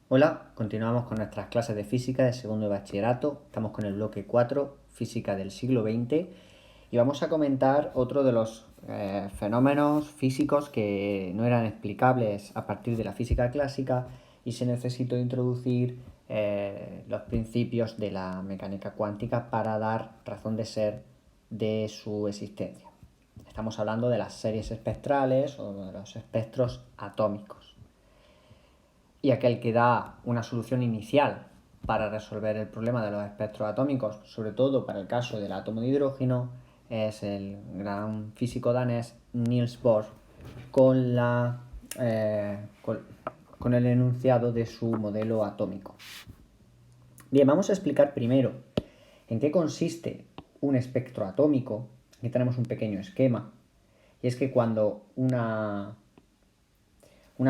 Hola, continuamos con nuestras clases de física de segundo de bachillerato. Estamos con el bloque 4, física del siglo XX, y vamos a comentar otro de los fenómenos físicos que no eran explicables a partir de la física clásica y se necesitó introducir los principios de la mecánica cuántica para dar razón de ser de su existencia. Estamos hablando de las series espectrales o de los espectros atómicos. Y aquel que da una solución inicial para resolver el problema de los espectros atómicos, sobre todo para el caso del átomo de hidrógeno, es el gran físico danés Niels Bohr con, con el enunciado de su modelo atómico. Bien, vamos a explicar primero en qué consiste un espectro atómico. Aquí tenemos un pequeño esquema, y es que cuando una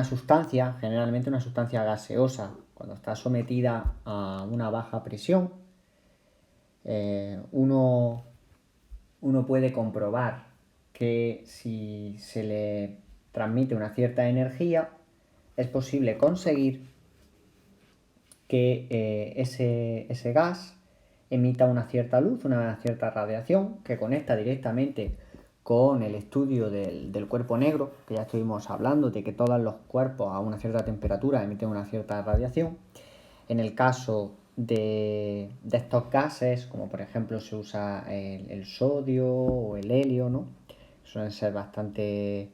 sustancia, generalmente una sustancia gaseosa, cuando está sometida a una baja presión, uno puede comprobar que si se le transmite una cierta energía, es posible conseguir que ese gas emita una cierta luz, una cierta radiación que conecta directamente con el estudio del cuerpo negro, que ya estuvimos hablando de que todos los cuerpos a una cierta temperatura emiten una cierta radiación. En el caso de estos gases, como por ejemplo se usa el sodio o el helio, ¿no? Suelen ser bastante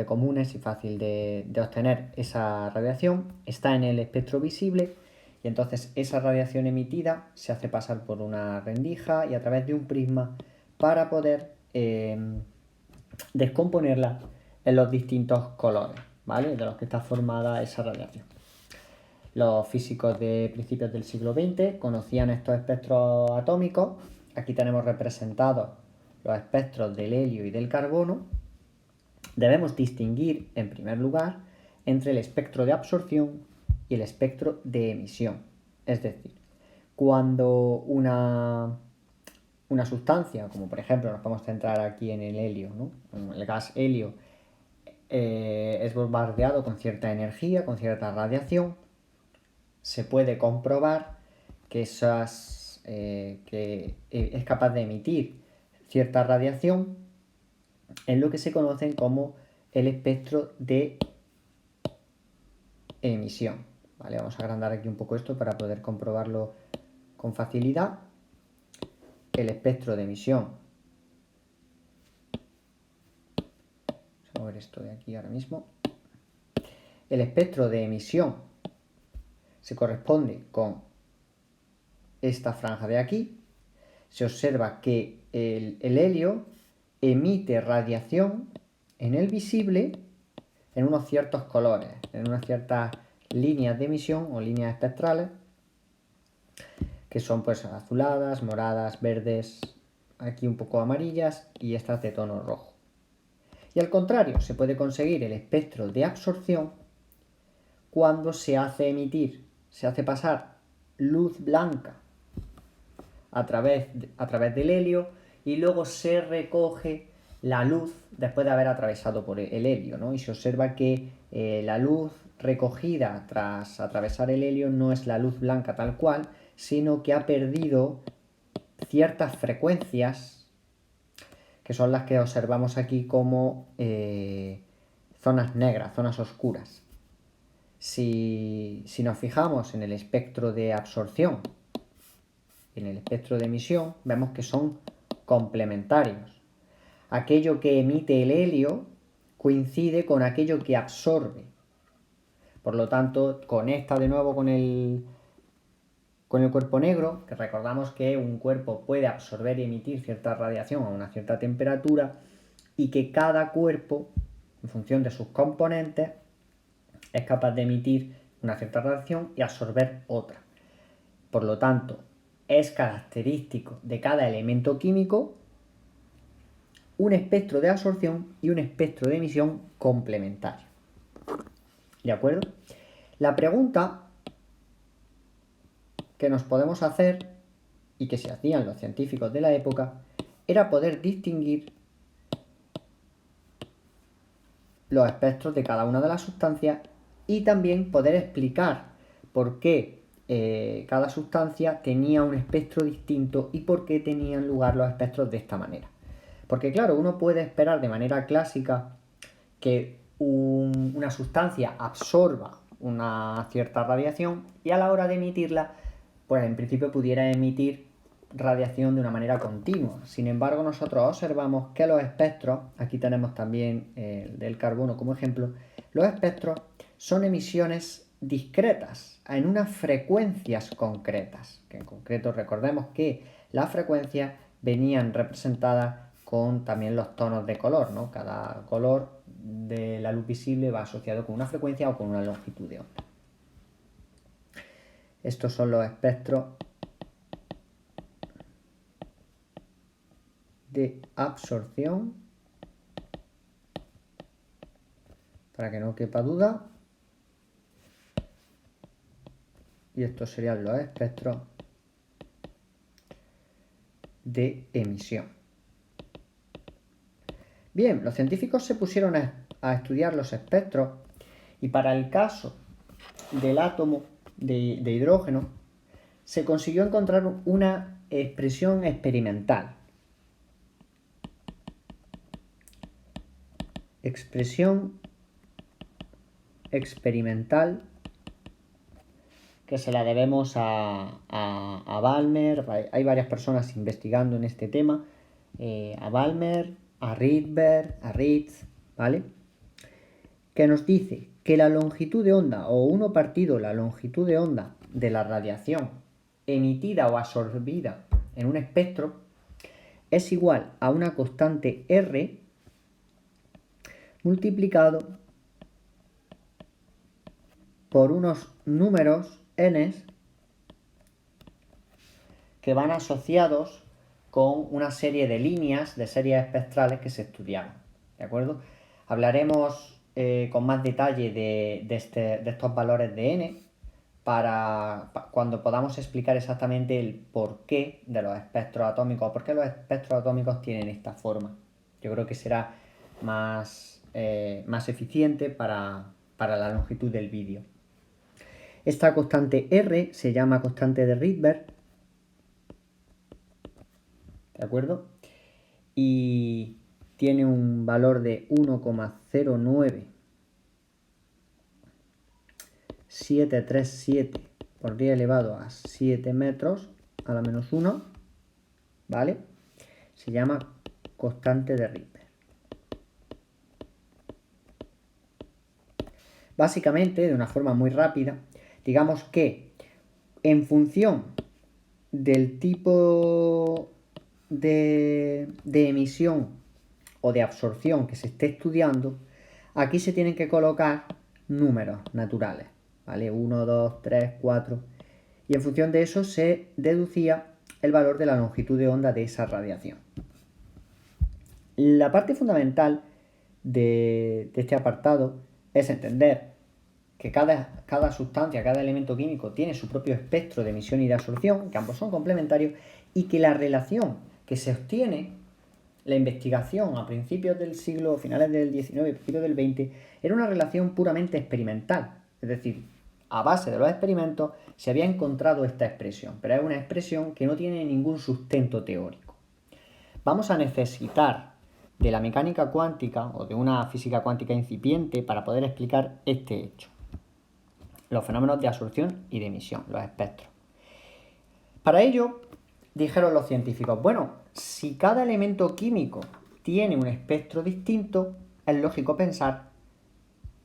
comunes y fácil de obtener esa radiación, está en el espectro visible, y entonces esa radiación emitida se hace pasar por una rendija y a través de un prisma para poder descomponerla en los distintos colores, ¿vale?, de los que está formada esa radiación. Los físicos de principios del siglo XX conocían estos espectros atómicos. Aquí tenemos representados los espectros del helio y del carbono. Debemos distinguir, en primer lugar, entre el espectro de absorción y el espectro de emisión. Es decir, cuando una sustancia, como por ejemplo nos podemos centrar aquí en el helio, ¿no?, el gas helio, es bombardeado con cierta energía, con cierta radiación, se puede comprobar que es capaz de emitir cierta radiación en lo que se conocen como el espectro de emisión. ¿Vale? Vamos a agrandar aquí un poco esto para poder comprobarlo con facilidad. El espectro de emisión. Vamos a mover esto de aquí ahora mismo. El espectro de emisión se corresponde con esta franja de aquí. Se observa que el helio emite radiación en el visible en unos ciertos colores, en unas ciertas líneas de emisión o líneas espectrales, que son pues azuladas, moradas, verdes, aquí un poco amarillas y estas de tono rojo. Y al contrario, se puede conseguir el espectro de absorción cuando se hace pasar luz blanca a través del helio y luego se recoge la luz después de haber atravesado por el helio, ¿no? Y se observa que la luz recogida tras atravesar el helio no es la luz blanca tal cual, sino que ha perdido ciertas frecuencias que son las que observamos aquí como zonas negras, zonas oscuras. Si nos fijamos en el espectro de absorción y en el espectro de emisión, vemos que son complementarios. Aquello que emite el helio coincide con aquello que absorbe. Por lo tanto, conecta de nuevo con el cuerpo negro, que recordamos que un cuerpo puede absorber y emitir cierta radiación a una cierta temperatura, y que cada cuerpo, en función de sus componentes, es capaz de emitir una cierta radiación y absorber otra. Por lo tanto, es característico de cada elemento químico un espectro de absorción y un espectro de emisión complementario. ¿De acuerdo? La pregunta que nos podemos hacer, y que se hacían los científicos de la época, era poder distinguir los espectros de cada una de las sustancias y también poder explicar por qué cada sustancia tenía un espectro distinto y por qué tenían lugar los espectros de esta manera. Porque claro, uno puede esperar de manera clásica que una sustancia absorba una cierta radiación y a la hora de emitirla, pues en principio pudiera emitir radiación de una manera continua. Sin embargo, nosotros observamos que los espectros, aquí tenemos también el del carbono como ejemplo, los espectros son emisiones discretas en unas frecuencias concretas, que en concreto recordemos que las frecuencias venían representadas con también los tonos de color, ¿no? Cada color de la luz visible va asociado con una frecuencia o con una longitud de onda. Estos son los espectros de absorción, para que no quepa duda. Y estos serían los espectros de emisión. Bien, los científicos se pusieron a estudiar los espectros y para el caso del átomo de hidrógeno se consiguió encontrar una expresión experimental. Expresión experimental que se la debemos a Balmer. Hay varias personas investigando en este tema, a Balmer, a Rydberg, a Ritz, ¿vale? Que nos dice que la longitud de onda, o 1 partido la longitud de onda de la radiación emitida o absorbida en un espectro es igual a una constante R multiplicado por unos números n que van asociados con una serie de líneas, de series espectrales que se estudiaron, ¿de acuerdo? Hablaremos con más detalle de estos valores de n para cuando podamos explicar exactamente el porqué de los espectros atómicos, por qué los espectros atómicos tienen esta forma. Yo creo que será más eficiente para la longitud del vídeo. Esta constante R se llama constante de Rydberg, ¿de acuerdo? Y tiene un valor de 1,09737 por 10 elevado a 7 metros a la menos 1, ¿vale? Se llama constante de Rydberg. Básicamente, de una forma muy rápida, digamos que en función del tipo de emisión o de absorción que se esté estudiando, aquí se tienen que colocar números naturales, ¿vale? 1, 2, 3, 4. Y en función de eso se deducía el valor de la longitud de onda de esa radiación. La parte fundamental de este apartado es entender que cada sustancia, cada elemento químico tiene su propio espectro de emisión y de absorción, que ambos son complementarios, y que la relación que se obtiene, la investigación a principios del siglo, finales del XIX y principios del XX, era una relación puramente experimental. Es decir, a base de los experimentos se había encontrado esta expresión, pero es una expresión que no tiene ningún sustento teórico. Vamos a necesitar de la mecánica cuántica o de una física cuántica incipiente para poder explicar este hecho. Los fenómenos de absorción y de emisión, los espectros. Para ello, dijeron los científicos, bueno, si cada elemento químico tiene un espectro distinto, es lógico pensar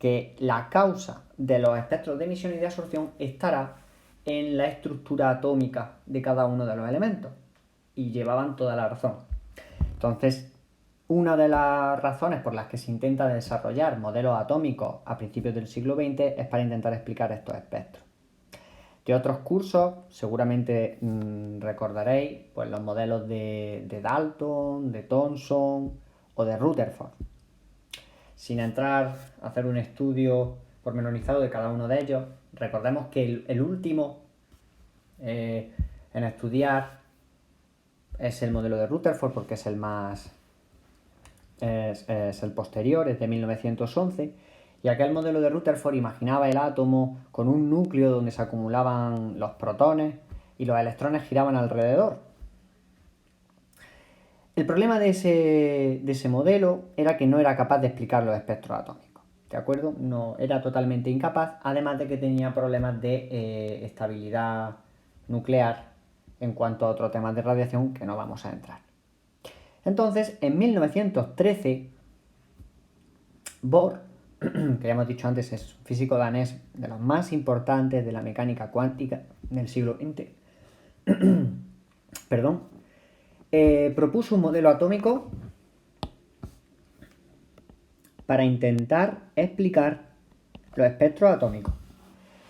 que la causa de los espectros de emisión y de absorción estará en la estructura atómica de cada uno de los elementos. Y llevaban toda la razón. Entonces, una de las razones por las que se intenta desarrollar modelos atómicos a principios del siglo XX es para intentar explicar estos espectros. De otros cursos, seguramente recordaréis pues, los modelos de Dalton, de Thomson o de Rutherford. Sin entrar a hacer un estudio pormenorizado de cada uno de ellos, recordemos que el último en estudiar es el modelo de Rutherford porque es el más... es el posterior, es de 1911, Y aquel modelo de Rutherford imaginaba el átomo con un núcleo donde se acumulaban los protones y los electrones giraban alrededor. El problema de ese modelo era que no era capaz de explicar los espectros atómicos, ¿de acuerdo? No, era totalmente incapaz, además de que tenía problemas de estabilidad nuclear en cuanto a otros temas de radiación que no vamos a entrar. Entonces, en 1913, Bohr, que ya hemos dicho antes, es un físico danés de los más importantes de la mecánica cuántica del siglo XX, propuso un modelo atómico para intentar explicar los espectros atómicos.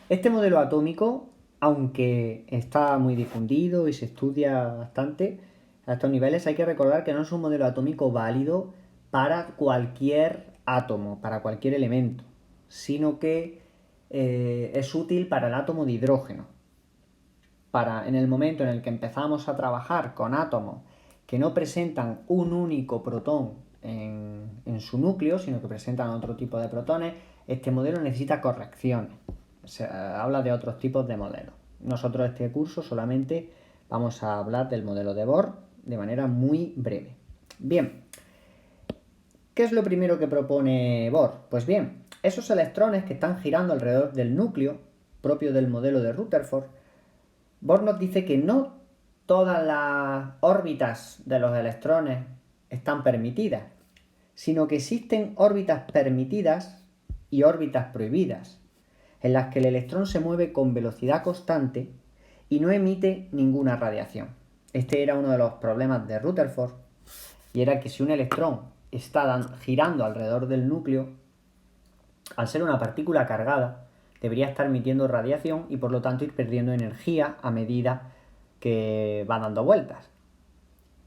Este modelo atómico, aunque está muy difundido y se estudia bastante a estos niveles, hay que recordar que no es un modelo atómico válido para cualquier átomo, para cualquier elemento, sino que es útil para el átomo de hidrógeno. En el momento en el que empezamos a trabajar con átomos que no presentan un único protón en su núcleo, sino que presentan otro tipo de protones, este modelo necesita correcciones. Se habla de otros tipos de modelos. Nosotros este curso solamente vamos a hablar del modelo de Bohr de manera muy breve. Bien, ¿qué es lo primero que propone Bohr? Pues bien, esos electrones que están girando alrededor del núcleo, propio del modelo de Rutherford, Bohr nos dice que no todas las órbitas de los electrones están permitidas, sino que existen órbitas permitidas y órbitas prohibidas, en las que el electrón se mueve con velocidad constante y no emite ninguna radiación. Este era uno de los problemas de Rutherford, y era que si un electrón está girando alrededor del núcleo, al ser una partícula cargada, debería estar emitiendo radiación y por lo tanto ir perdiendo energía a medida que va dando vueltas.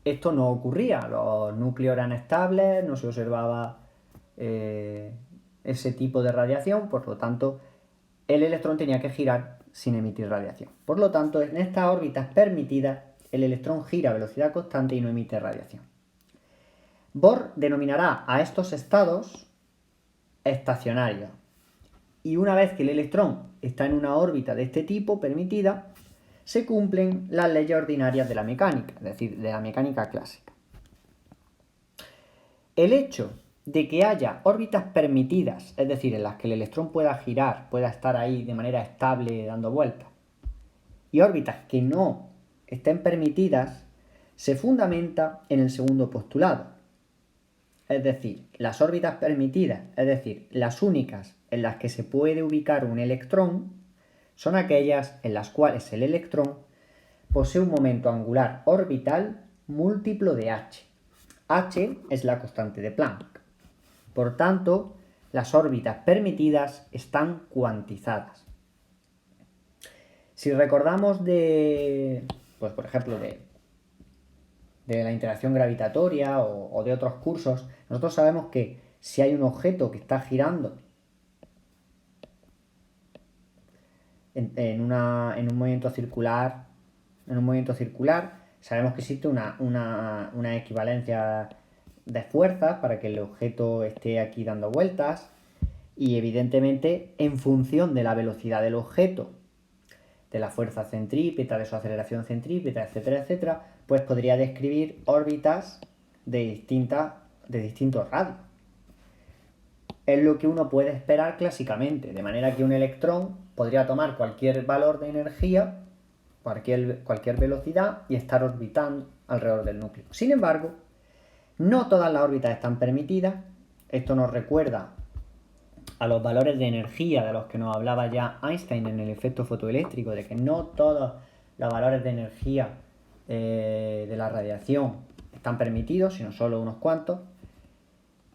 Esto no ocurría, los núcleos eran estables, no se observaba ese tipo de radiación, por lo tanto el electrón tenía que girar sin emitir radiación. Por lo tanto, en estas órbitas permitidas, el electrón gira a velocidad constante y no emite radiación. Bohr denominará a estos estados estacionarios. Y una vez que el electrón está en una órbita de este tipo permitida, se cumplen las leyes ordinarias de la mecánica, es decir, de la mecánica clásica. El hecho de que haya órbitas permitidas, es decir, en las que el electrón pueda girar, pueda estar ahí de manera estable dando vueltas, y órbitas que no estén permitidas, se fundamenta en el segundo postulado. Es decir, las órbitas permitidas, es decir, las únicas en las que se puede ubicar un electrón, son aquellas en las cuales el electrón posee un momento angular orbital múltiplo de h. H es la constante de Planck. Por tanto, las órbitas permitidas están cuantizadas. Si recordamos por ejemplo, de la interacción gravitatoria o de otros cursos, nosotros sabemos que si hay un objeto que está girando en un movimiento circular, sabemos que existe una equivalencia de fuerzas para que el objeto esté aquí dando vueltas, y evidentemente en función de la velocidad del objeto, de la fuerza centrípeta, de su aceleración centrípeta, etcétera, etcétera, pues podría describir órbitas de distintos radios. Es lo que uno puede esperar clásicamente, de manera que un electrón podría tomar cualquier valor de energía, cualquier velocidad, y estar orbitando alrededor del núcleo. Sin embargo, no todas las órbitas están permitidas. Esto nos recuerda a los valores de energía de los que nos hablaba ya Einstein en el efecto fotoeléctrico, de que no todos los valores de energía de la radiación están permitidos, sino solo unos cuantos.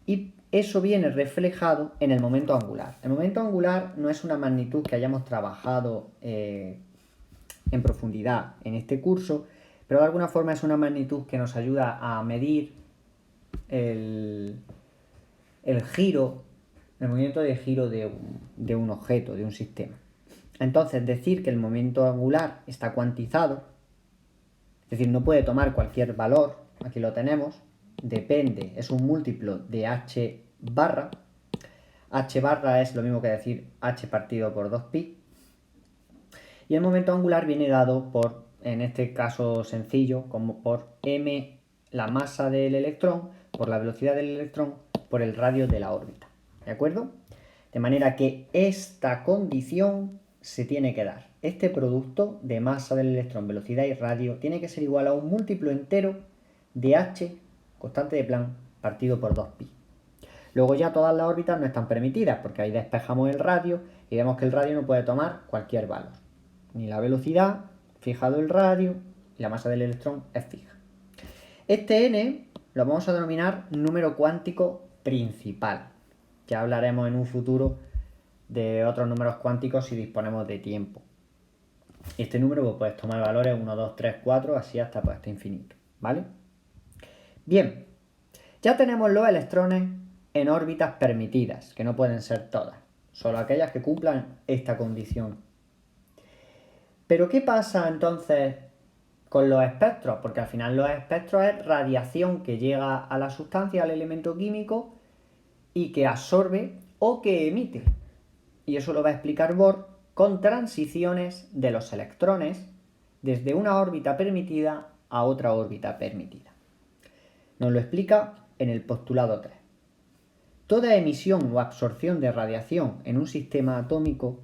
Y eso viene reflejado en el momento angular. El momento angular no es una magnitud que hayamos trabajado en profundidad en este curso, pero de alguna forma es una magnitud que nos ayuda a medir el movimiento de giro de un objeto, de un sistema. Entonces, decir que el momento angular está cuantizado, es decir, no puede tomar cualquier valor, aquí lo tenemos, depende, es un múltiplo de h barra, h barra es lo mismo que decir h partido por 2pi. Y el momento angular viene dado por, en este caso sencillo, como por m, la masa del electrón, por la velocidad del electrón, por el radio de la órbita. ¿De acuerdo? De manera que esta condición se tiene que dar. Este producto de masa del electrón, velocidad y radio tiene que ser igual a un múltiplo entero de h, constante de Planck, partido por 2pi. Luego ya todas las órbitas no están permitidas, porque ahí despejamos el radio y vemos que el radio no puede tomar cualquier valor. Ni la velocidad, fijado el radio, y la masa del electrón es fija. Este n lo vamos a denominar número cuántico principal. Ya hablaremos en un futuro de otros números cuánticos si disponemos de tiempo. Este número pues, puedes tomar valores 1, 2, 3, 4, así hasta infinito, ¿vale? Bien, ya tenemos los electrones en órbitas permitidas, que no pueden ser todas, solo aquellas que cumplan esta condición. Pero ¿qué pasa entonces con los espectros? Porque al final los espectros es radiación que llega a la sustancia, al elemento químico, y que absorbe o que emite. Y eso lo va a explicar Bohr con transiciones de los electrones desde una órbita permitida a otra órbita permitida. Nos lo explica en el postulado 3. Toda emisión o absorción de radiación en un sistema atómico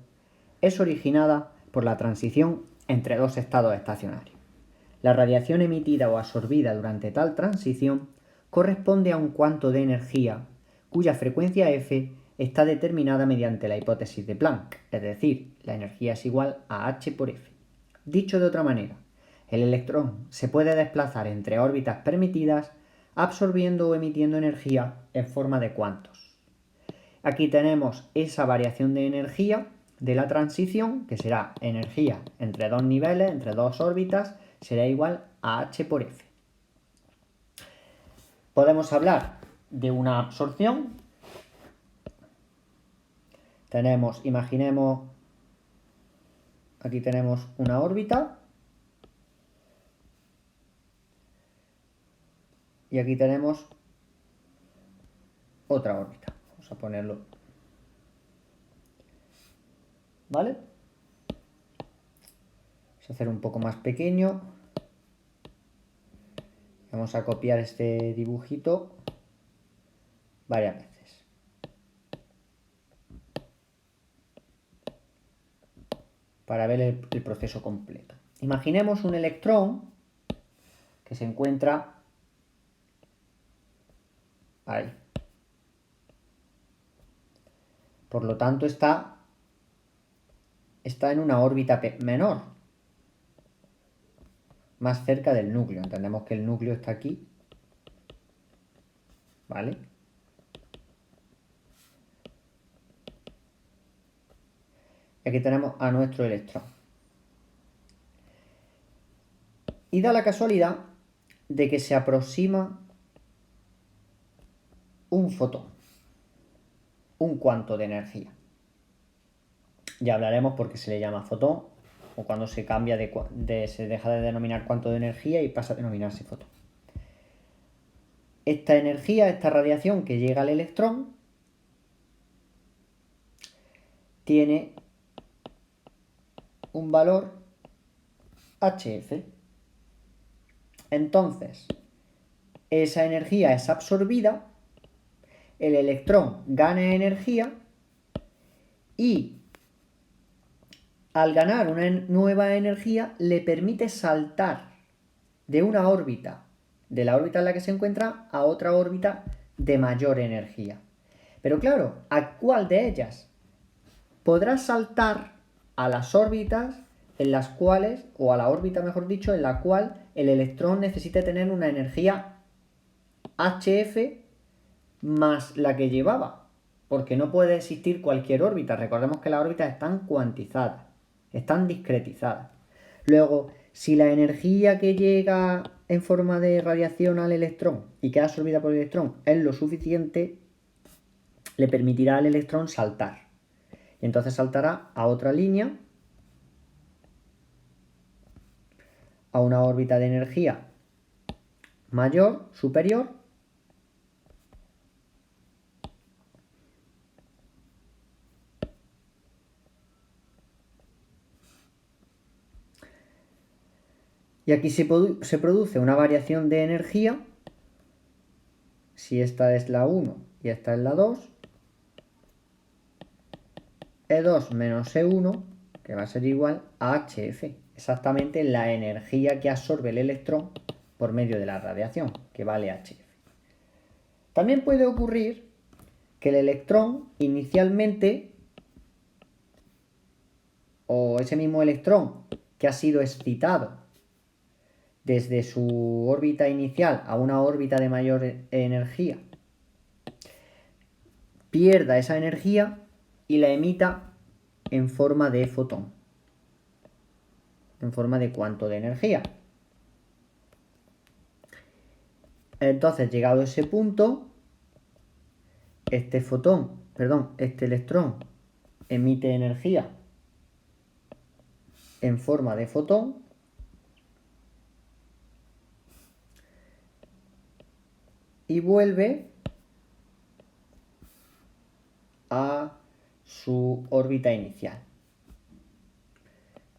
es originada por la transición entre dos estados estacionarios. La radiación emitida o absorbida durante tal transición corresponde a un cuanto de energía cuya frecuencia F está determinada mediante la hipótesis de Planck, es decir, la energía es igual a h por F. Dicho de otra manera, el electrón se puede desplazar entre órbitas permitidas absorbiendo o emitiendo energía en forma de cuantos. Aquí tenemos esa variación de energía de la transición, que será energía entre dos niveles, entre dos órbitas, será igual a h por F. Podemos hablar de una absorción. Imaginemos, aquí tenemos una órbita y aquí tenemos otra órbita. Vamos a ponerlo, ¿vale? Vamos a hacer un poco más pequeño. Vamos a copiar este dibujito varias veces. Para ver el proceso completo. Imaginemos un electrón que se encuentra ahí. Por lo tanto, está en una órbita menor, más cerca del núcleo. Entendemos que el núcleo está aquí, ¿vale? Y aquí tenemos a nuestro electrón. Y da la casualidad de que se aproxima un fotón, un cuanto de energía. Ya hablaremos por qué se le llama fotón o cuando se cambia se deja de denominar cuanto de energía y pasa a denominarse fotón. Esta energía, esta radiación que llega al electrón, tiene un valor HF. Entonces, esa energía es absorbida, el electrón gana energía y al ganar una nueva energía le permite saltar de una órbita, de la órbita en la que se encuentra, a otra órbita de mayor energía. Pero claro, ¿a cuál de ellas? Podrá saltar a las órbitas en las cuales, o a la órbita mejor dicho, en la cual el electrón necesite tener una energía HF más la que llevaba, porque no puede existir cualquier órbita. Recordemos que las órbitas están cuantizadas, están discretizadas. Luego, si la energía que llega en forma de radiación al electrón y que es absorbida por el electrón es lo suficiente, le permitirá al electrón saltar. Y entonces saltará a otra línea, a una órbita de energía mayor, superior, Y aquí se produce una variación de energía. Si esta es la 1 y esta es la 2, E2 menos E1, que va a ser igual a HF. Exactamente la energía que absorbe el electrón por medio de la radiación, que vale HF. También puede ocurrir que el electrón inicialmente, o ese mismo electrón que ha sido excitado desde su órbita inicial a una órbita de mayor energía, pierda esa energía y la emita en forma de fotón, en forma de cuanto de energía. Entonces, llegado a ese punto, este electrón emite energía en forma de fotón y vuelve a su órbita inicial.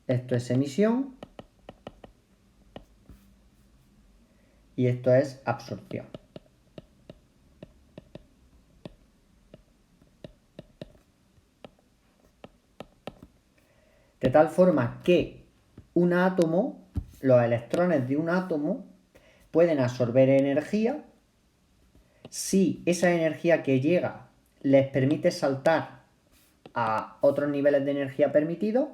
Esto es emisión y esto es absorción. De tal forma que un átomo, los electrones de un átomo, pueden absorber energía si esa energía que llega les permite saltar a otros niveles de energía permitidos,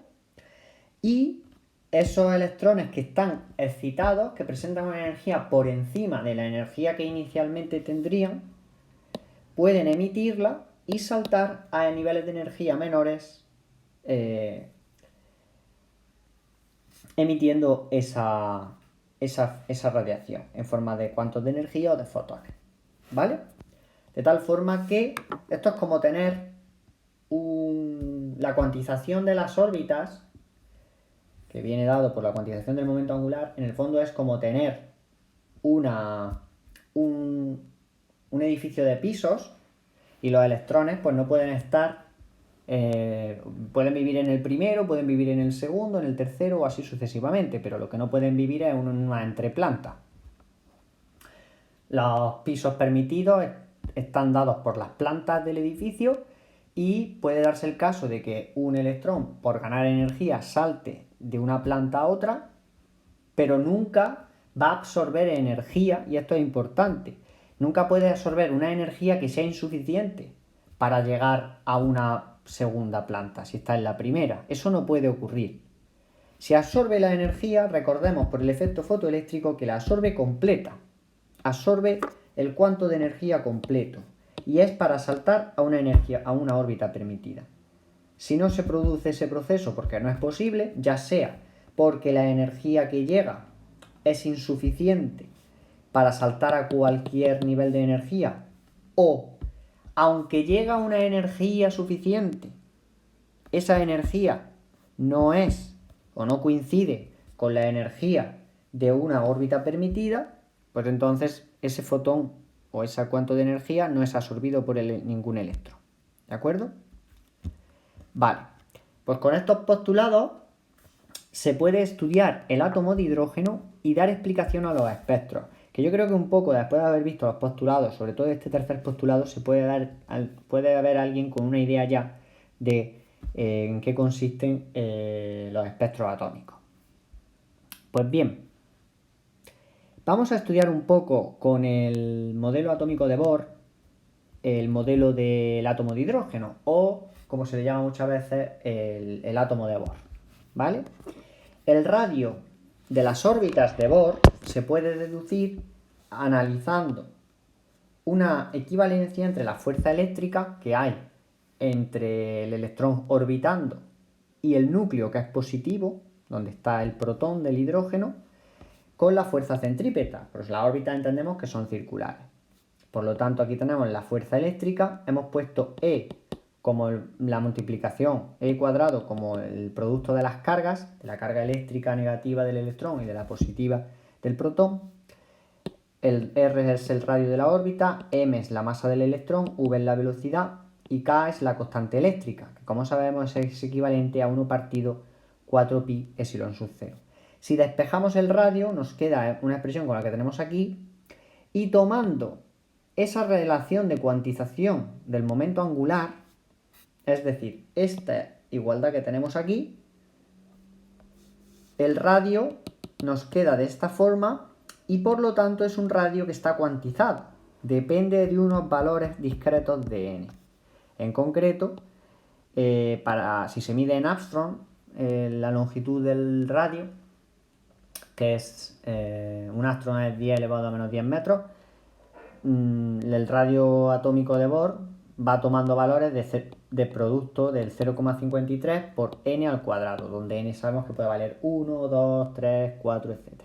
y esos electrones que están excitados, que presentan una energía por encima de la energía que inicialmente tendrían, pueden emitirla y saltar a niveles de energía menores, emitiendo esa radiación en forma de cuantos de energía o de fotones, ¿vale? De tal forma que esto es como tener la cuantización de las órbitas, que viene dado por la cuantización del momento angular. En el fondo es como tener un edificio de pisos, y los electrones pues no pueden estar, pueden vivir en el primero, pueden vivir en el segundo, en el tercero o así sucesivamente, pero lo que no pueden vivir es en una entreplanta. Los pisos permitidos están dados por las plantas del edificio, y puede darse el caso de que un electrón, por ganar energía, salte de una planta a otra, pero nunca va a absorber energía, y esto es importante. Nunca puede absorber una energía que sea insuficiente para llegar a una segunda planta, si está en la primera. Eso no puede ocurrir. Si absorbe la energía, recordemos por el efecto fotoeléctrico que la absorbe completa. Absorbe el cuanto de energía completo, y es para saltar a una órbita permitida. Si no se produce ese proceso, porque no es posible, ya sea porque la energía que llega es insuficiente para saltar a cualquier nivel de energía, o aunque llega una energía suficiente, esa energía no es o no coincide con la energía de una órbita permitida, pues entonces ese fotón o ese cuanto de energía no es absorbido por ningún electrón. ¿De acuerdo? Vale, pues con estos postulados se puede estudiar el átomo de hidrógeno y dar explicación a los espectros, que yo creo que un poco después de haber visto los postulados, sobre todo este tercer postulado, puede haber alguien con una idea ya de en qué consisten los espectros atómicos. Pues bien, vamos a estudiar un poco con el modelo atómico de Bohr el modelo del átomo de hidrógeno, o como se le llama muchas veces, el átomo de Bohr, ¿vale? El radio de las órbitas de Bohr se puede deducir analizando una equivalencia entre la fuerza eléctrica que hay entre el electrón orbitando y el núcleo, que es positivo, donde está el protón del hidrógeno, con la fuerza centrípeta, pues las órbitas entendemos que son circulares. Por lo tanto, aquí tenemos la fuerza eléctrica, hemos puesto E como la multiplicación, E cuadrado como el producto de las cargas, de la carga eléctrica negativa del electrón y de la positiva del protón. El R es el radio de la órbita, M es la masa del electrón, V es la velocidad y K es la constante eléctrica, que como sabemos es equivalente a 1 partido 4pi epsilon sub 0. Si despejamos el radio, nos queda una expresión con la que tenemos aquí, y tomando esa relación de cuantización del momento angular, es decir, esta igualdad que tenemos aquí, el radio nos queda de esta forma y por lo tanto es un radio que está cuantizado. Depende de unos valores discretos de n. En concreto, si se mide en Armstrong, la longitud del radio, que es un Armstrong es 10 elevado a menos 10 metros, el radio atómico de Bohr va tomando valores de producto del 0,53 por n al cuadrado, donde n sabemos que puede valer 1, 2, 3, 4, etc.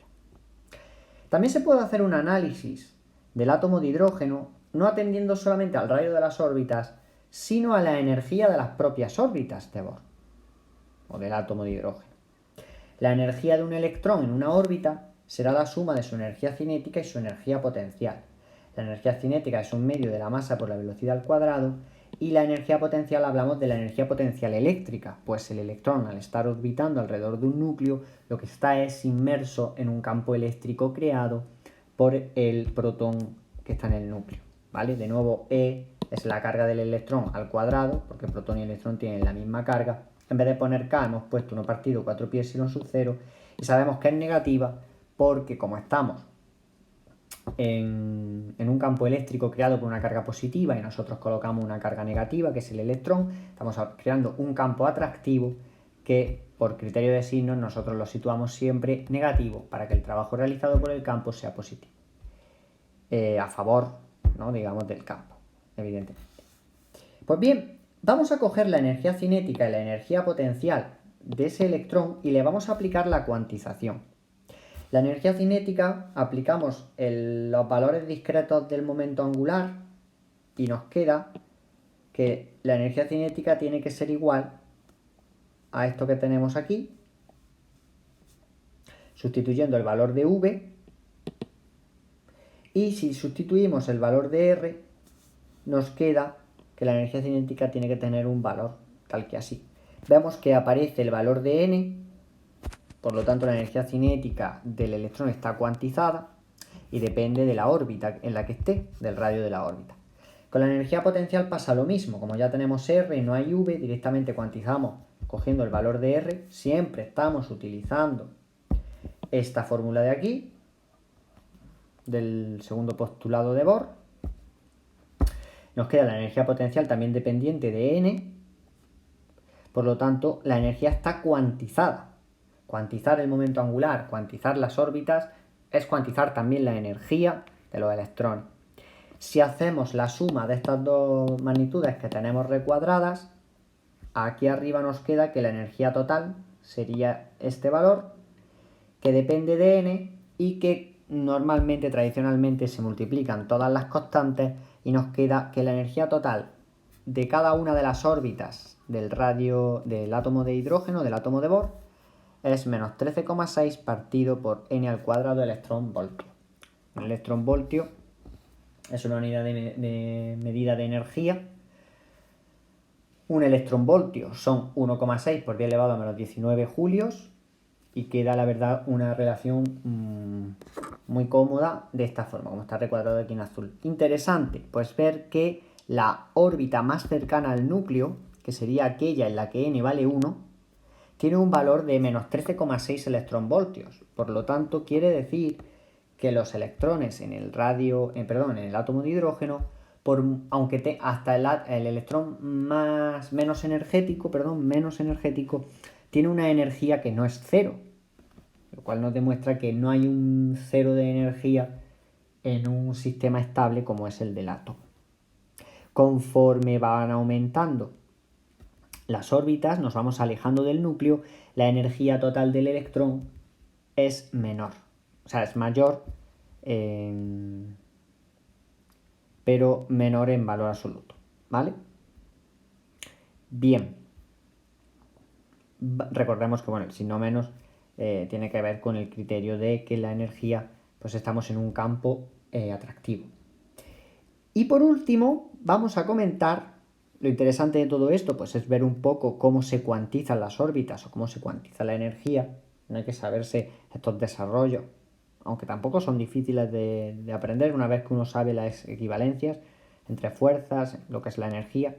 También se puede hacer un análisis del átomo de hidrógeno, no atendiendo solamente al radio de las órbitas, sino a la energía de las propias órbitas de Bohr, o del átomo de hidrógeno. La energía de un electrón en una órbita será la suma de su energía cinética y su energía potencial. La energía cinética es un medio de la masa por la velocidad al cuadrado, y la energía potencial hablamos de la energía potencial eléctrica, pues el electrón, al estar orbitando alrededor de un núcleo, lo que está es inmerso en un campo eléctrico creado por el protón que está en el núcleo, ¿vale? De nuevo, E es la carga del electrón al cuadrado, porque el protón y el electrón tienen la misma carga. En vez de poner K hemos puesto 1 partido 4 pi epsilon sub 0, y sabemos que es negativa porque como estamos en un campo eléctrico creado por una carga positiva y nosotros colocamos una carga negativa, que es el electrón, estamos creando un campo atractivo que por criterio de signos nosotros lo situamos siempre negativo para que el trabajo realizado por el campo sea positivo, a favor, ¿no?, digamos, del campo, evidentemente. Pues bien, vamos a coger la energía cinética y la energía potencial de ese electrón y le vamos a aplicar la cuantización. La energía cinética, aplicamos los valores discretos del momento angular y nos queda que la energía cinética tiene que ser igual a esto que tenemos aquí, sustituyendo el valor de V, y si sustituimos el valor de R, nos queda que la energía cinética tiene que tener un valor tal que así. Vemos que aparece el valor de n. Por lo tanto, la energía cinética del electrón está cuantizada y depende de la órbita en la que esté, del radio de la órbita. Con la energía potencial pasa lo mismo. Como ya tenemos R y no hay V, directamente cuantizamos cogiendo el valor de R. Siempre estamos utilizando esta fórmula de aquí, del segundo postulado de Bohr. Nos queda la energía potencial también dependiente de n. Por lo tanto, la energía está cuantizada. Cuantizar el momento angular, cuantizar las órbitas, es cuantizar también la energía de los electrones. Si hacemos la suma de estas dos magnitudes que tenemos recuadradas, aquí arriba nos queda que la energía total sería este valor, que depende de n y que normalmente, tradicionalmente, se multiplican todas las constantes y nos queda que la energía total de cada una de las órbitas del radio del átomo de hidrógeno, del átomo de Bohr, es menos 13,6 partido por n al cuadrado electrón-voltio. Un electrón-voltio es una unidad de medida de energía. Un electrón-voltio son 1,6 por 10 elevado a menos 19 julios, y queda, la verdad, una relación muy cómoda de esta forma, como está recuadrado aquí en azul. Interesante, pues ver que la órbita más cercana al núcleo, que sería aquella en la que n vale 1, tiene un valor de menos 13,6 electronvoltios. Por lo tanto, quiere decir que los electrones en el en el átomo de hidrógeno, aunque hasta el electrón menos energético, tiene una energía que no es cero, lo cual nos demuestra que no hay un cero de energía en un sistema estable como es el del átomo. Conforme van aumentando las órbitas, nos vamos alejando del núcleo, la energía total del electrón es menor, o sea, es mayor, pero menor en valor absoluto, ¿vale? Bien, recordemos que, bueno, el signo menos tiene que ver con el criterio de que la energía, pues estamos en un campo atractivo. Y por último, vamos a comentar. Lo interesante de todo esto, pues, es ver un poco cómo se cuantizan las órbitas o cómo se cuantiza la energía No hay que saberse estos desarrollos, aunque tampoco son difíciles de aprender una vez que uno sabe las equivalencias entre fuerzas, lo que es la energía.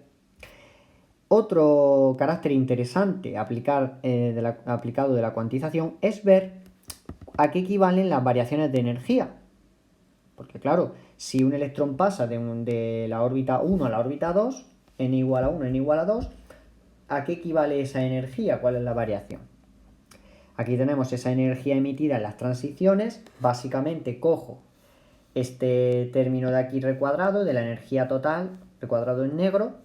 Otro carácter interesante aplicado de la cuantización es ver a qué equivalen las variaciones de energía. Porque claro, si un electrón pasa de la órbita 1 a la órbita 2, n igual a 1, n igual a 2, ¿a qué equivale esa energía? ¿Cuál es la variación? Aquí tenemos esa energía emitida en las transiciones. Básicamente cojo este término de aquí recuadrado, de la energía total, recuadrado en negro,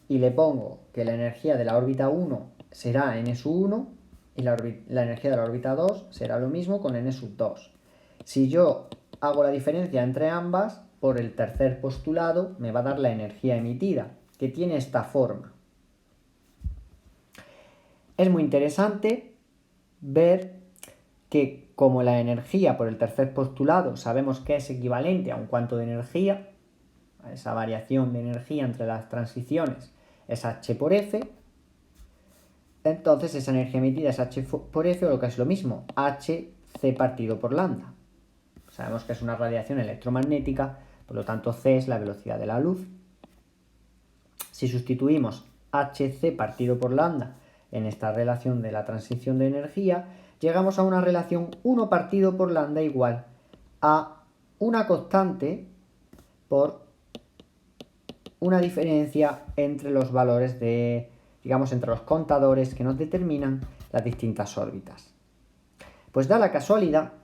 y le pongo que la energía de la órbita 1 será n sub 1 y la energía de la órbita 2 será lo mismo con n sub 2. Si yo hago la diferencia entre ambas, por el tercer postulado me va a dar la energía emitida, que tiene esta forma. Es muy interesante ver que como la energía por el tercer postulado sabemos que es equivalente a un cuanto de energía, a esa variación de energía entre las transiciones es h por f, entonces esa energía emitida es h por f, o lo que es lo mismo, hc partido por lambda. Sabemos que es una radiación electromagnética, por lo tanto c es la velocidad de la luz. Si sustituimos hc partido por lambda en esta relación de la transición de energía, llegamos a una relación 1 partido por lambda igual a una constante por una diferencia entre los valores de, digamos, entre los contadores que nos determinan las distintas órbitas. Pues da la casualidad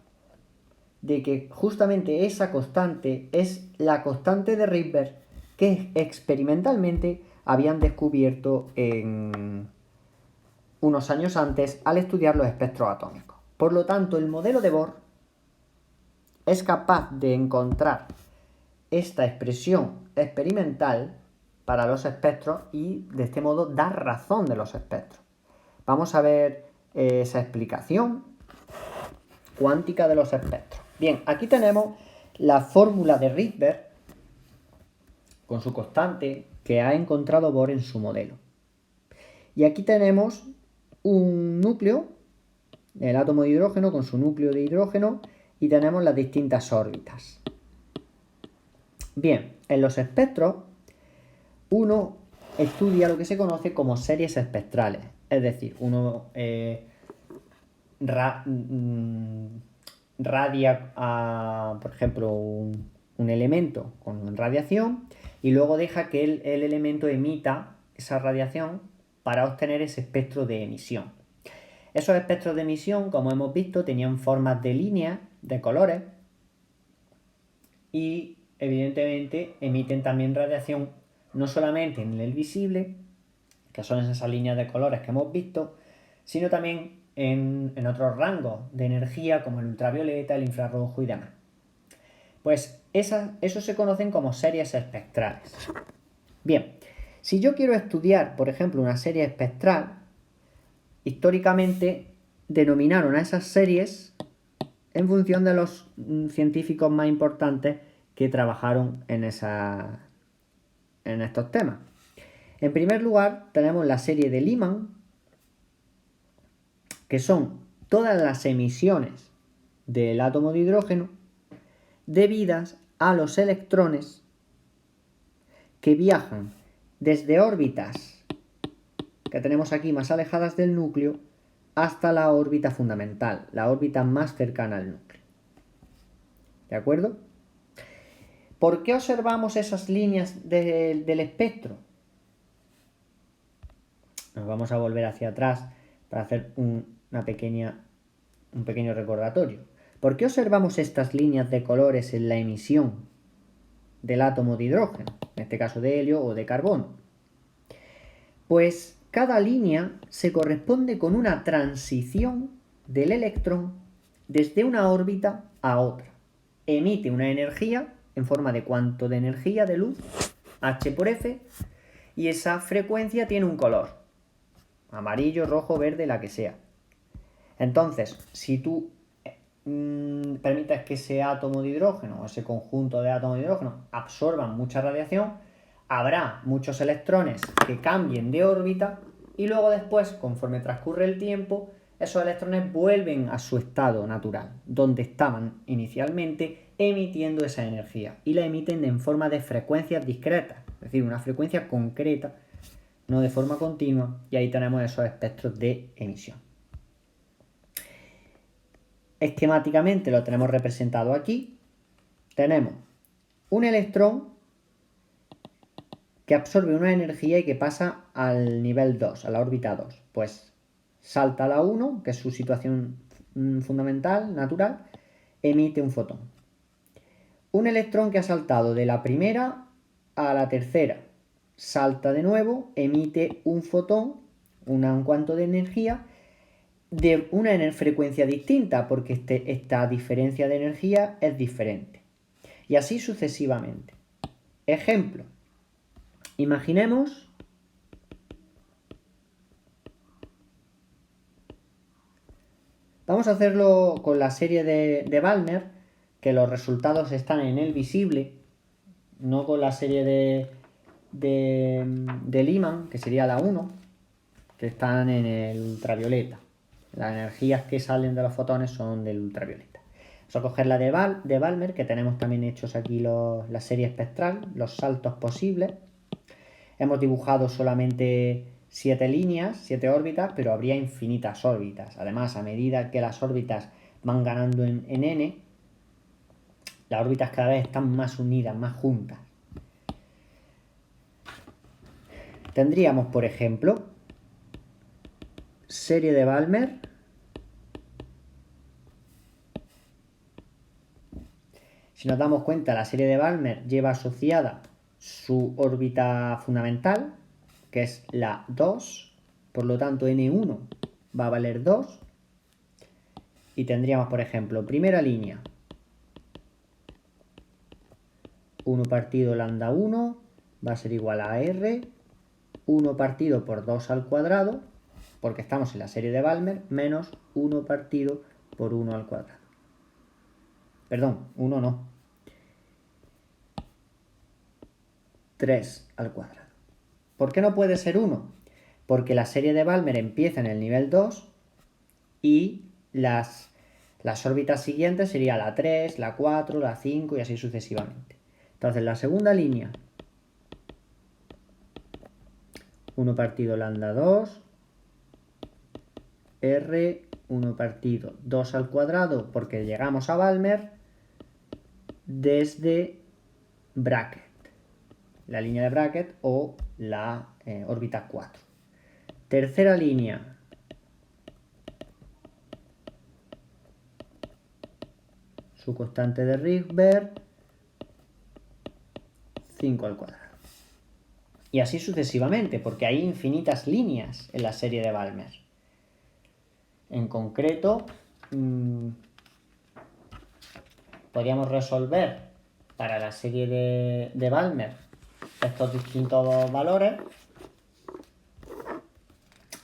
de que justamente esa constante es la constante de Rydberg que experimentalmente habían descubierto unos años antes al estudiar los espectros atómicos. Por lo tanto, el modelo de Bohr es capaz de encontrar esta expresión experimental para los espectros y de este modo dar razón de los espectros. Vamos a ver esa explicación cuántica de los espectros. Bien, aquí tenemos la fórmula de Rydberg con su constante que ha encontrado Bohr en su modelo. Y aquí tenemos un núcleo, el átomo de hidrógeno con su núcleo de hidrógeno, y tenemos las distintas órbitas. Bien, en los espectros uno estudia lo que se conoce como series espectrales, es decir, uno radia por ejemplo, un elemento con radiación y luego deja que el elemento emita esa radiación para obtener ese espectro de emisión. Esos espectros de emisión, como hemos visto, tenían formas de líneas, de colores, y evidentemente emiten también radiación no solamente en el visible, que son esas líneas de colores que hemos visto, sino también en otros rangos de energía como el ultravioleta, el infrarrojo y demás. Pues esos se conocen como series espectrales. Bien, si yo quiero estudiar, por ejemplo, una serie espectral, históricamente denominaron a esas series en función de los científicos más importantes que trabajaron en estos temas. En primer lugar, tenemos la serie de Lyman, que son todas las emisiones del átomo de hidrógeno debidas a los electrones que viajan desde órbitas que tenemos aquí más alejadas del núcleo hasta la órbita fundamental, la órbita más cercana al núcleo. ¿De acuerdo? ¿Por qué observamos esas líneas del espectro? Nos vamos a volver hacia atrás para hacer un pequeño recordatorio. ¿Por qué observamos estas líneas de colores en la emisión del átomo de hidrógeno, en este caso de helio o de carbono? Pues cada línea se corresponde con una transición del electrón desde una órbita a otra. Emite una energía en forma de cuanto de energía de luz, h por f, y esa frecuencia tiene un color, amarillo, rojo, verde, la que sea. Entonces, si tú permites que ese átomo de hidrógeno o ese conjunto de átomos de hidrógeno absorban mucha radiación, habrá muchos electrones que cambien de órbita y luego después, conforme transcurre el tiempo, esos electrones vuelven a su estado natural, donde estaban inicialmente emitiendo esa energía, y la emiten en forma de frecuencias discretas, es decir, una frecuencia concreta, no de forma continua, y ahí tenemos esos espectros de emisión. Esquemáticamente lo tenemos representado aquí. Tenemos un electrón que absorbe una energía y que pasa al nivel 2, a la órbita 2. Pues salta a la 1, que es su situación fundamental, natural, emite un fotón. Un electrón que ha saltado de la primera a la tercera, salta de nuevo, emite un fotón, un cuanto de energía, de una frecuencia distinta, porque esta diferencia de energía es diferente. Y así sucesivamente. Ejemplo. Imaginemos vamos a hacerlo con la serie de Balmer, que los resultados están en el visible, no con la serie de Lyman, que sería la 1, que están en el ultravioleta. Las energías que salen de los fotones son del ultravioleta. Vamos a coger la de Balmer, que tenemos también hechos aquí la serie espectral, los saltos posibles. Hemos dibujado solamente 7 líneas, 7 órbitas, pero habría infinitas órbitas. Además, a medida que las órbitas van ganando en n, las órbitas cada vez están más unidas, más juntas. Tendríamos, por ejemplo, serie de Balmer. Si nos damos cuenta, la serie de Balmer lleva asociada su órbita fundamental, que es la 2, por lo tanto n1 va a valer 2, y tendríamos, por ejemplo, primera línea, 1 partido lambda 1 va a ser igual a r, 1 partido por 2 al cuadrado, porque estamos en la serie de Balmer, menos 1 partido por 1 al cuadrado. Perdón, 1 no. 3 al cuadrado. ¿Por qué no puede ser 1? Porque la serie de Balmer empieza en el nivel 2 y las órbitas siguientes serían la 3, la 4, la 5 y así sucesivamente. Entonces la segunda línea, 1 partido lambda 2, r, 1 partido 2 al cuadrado, porque llegamos a Balmer desde bracket, la línea de bracket o la órbita 4. Tercera línea, su constante de Rydberg, 5 al cuadrado. Y así sucesivamente, porque hay infinitas líneas en la serie de Balmer. En concreto, podríamos resolver para la serie de Balmer estos distintos valores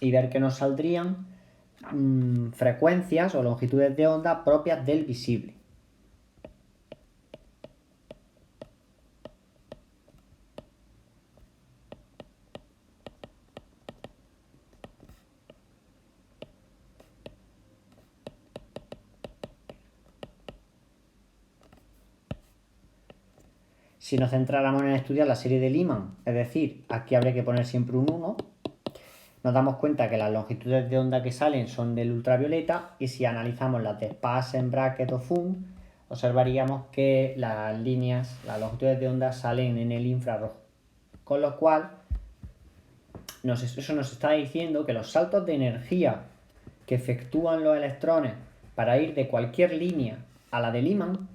y ver que nos saldrían frecuencias o longitudes de onda propias del visible. Si nos centráramos en estudiar la serie de Lyman, es decir, aquí habría que poner siempre un 1, nos damos cuenta que las longitudes de onda que salen son del ultravioleta, y si analizamos las de Paschen, Bracket o Fum, observaríamos que las líneas, las longitudes de onda salen en el infrarrojo. Con lo cual, eso nos está diciendo que los saltos de energía que efectúan los electrones para ir de cualquier línea a la de Lyman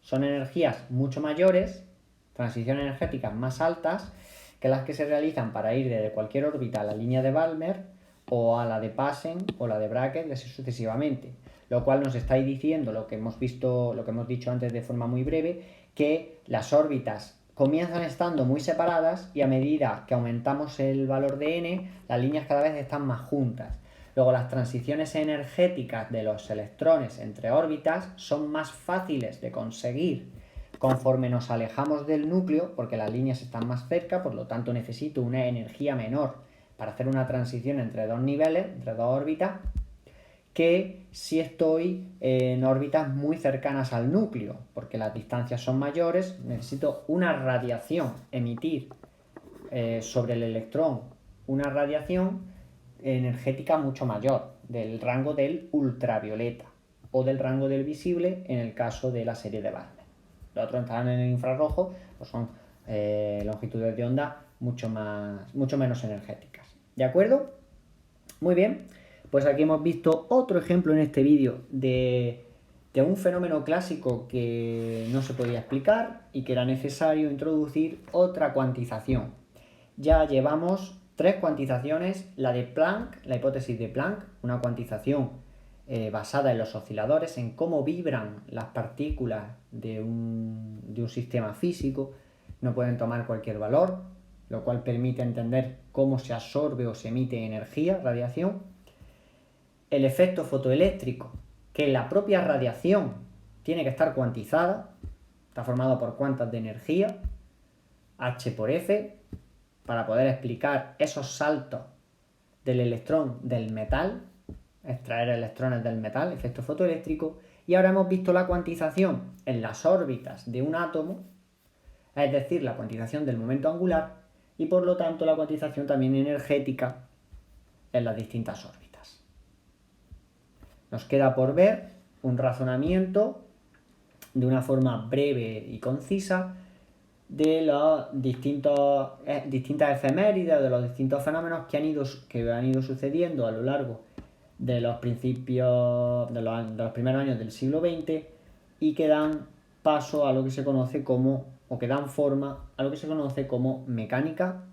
son energías mucho mayores, transiciones energéticas más altas, que las que se realizan para ir desde cualquier órbita a la línea de Balmer o a la de Paschen o la de Bracket y así sucesivamente. Lo cual nos está diciendo lo que hemos dicho antes de forma muy breve, que las órbitas comienzan estando muy separadas y a medida que aumentamos el valor de n, las líneas cada vez están más juntas. Luego, las transiciones energéticas de los electrones entre órbitas son más fáciles de conseguir conforme nos alejamos del núcleo, porque las líneas están más cerca, por lo tanto necesito una energía menor para hacer una transición entre dos niveles, entre dos órbitas, que si estoy en órbitas muy cercanas al núcleo, porque las distancias son mayores, necesito una radiación, emitir sobre el electrón una radiación energética mucho mayor, del rango del ultravioleta o del rango del visible en el caso de la serie de Barnett. Los otros están en el infrarrojo, pues son longitudes de onda mucho menos energéticas. ¿De acuerdo? Muy bien, pues aquí hemos visto otro ejemplo en este vídeo de un fenómeno clásico que no se podía explicar y que era necesario introducir otra cuantización. Ya llevamos 3 cuantizaciones, la de Planck, la hipótesis de Planck, una cuantización basada en los osciladores, en cómo vibran las partículas de un sistema físico, no pueden tomar cualquier valor, lo cual permite entender cómo se absorbe o se emite energía, radiación. El efecto fotoeléctrico, que la propia radiación tiene que estar cuantizada, está formado por cuantas de energía, H por F, para poder explicar esos saltos del electrón del metal, extraer electrones del metal, efecto fotoeléctrico. Y ahora hemos visto la cuantización en las órbitas de un átomo, es decir, la cuantización del momento angular, y por lo tanto la cuantización también energética en las distintas órbitas. Nos queda por ver un razonamiento de una forma breve y concisa de las distintas efemérides, de los distintos fenómenos que han ido sucediendo a lo largo de los principios de los primeros años del siglo XX y que dan paso a lo que se conoce como, o que dan forma a lo que se conoce como mecánica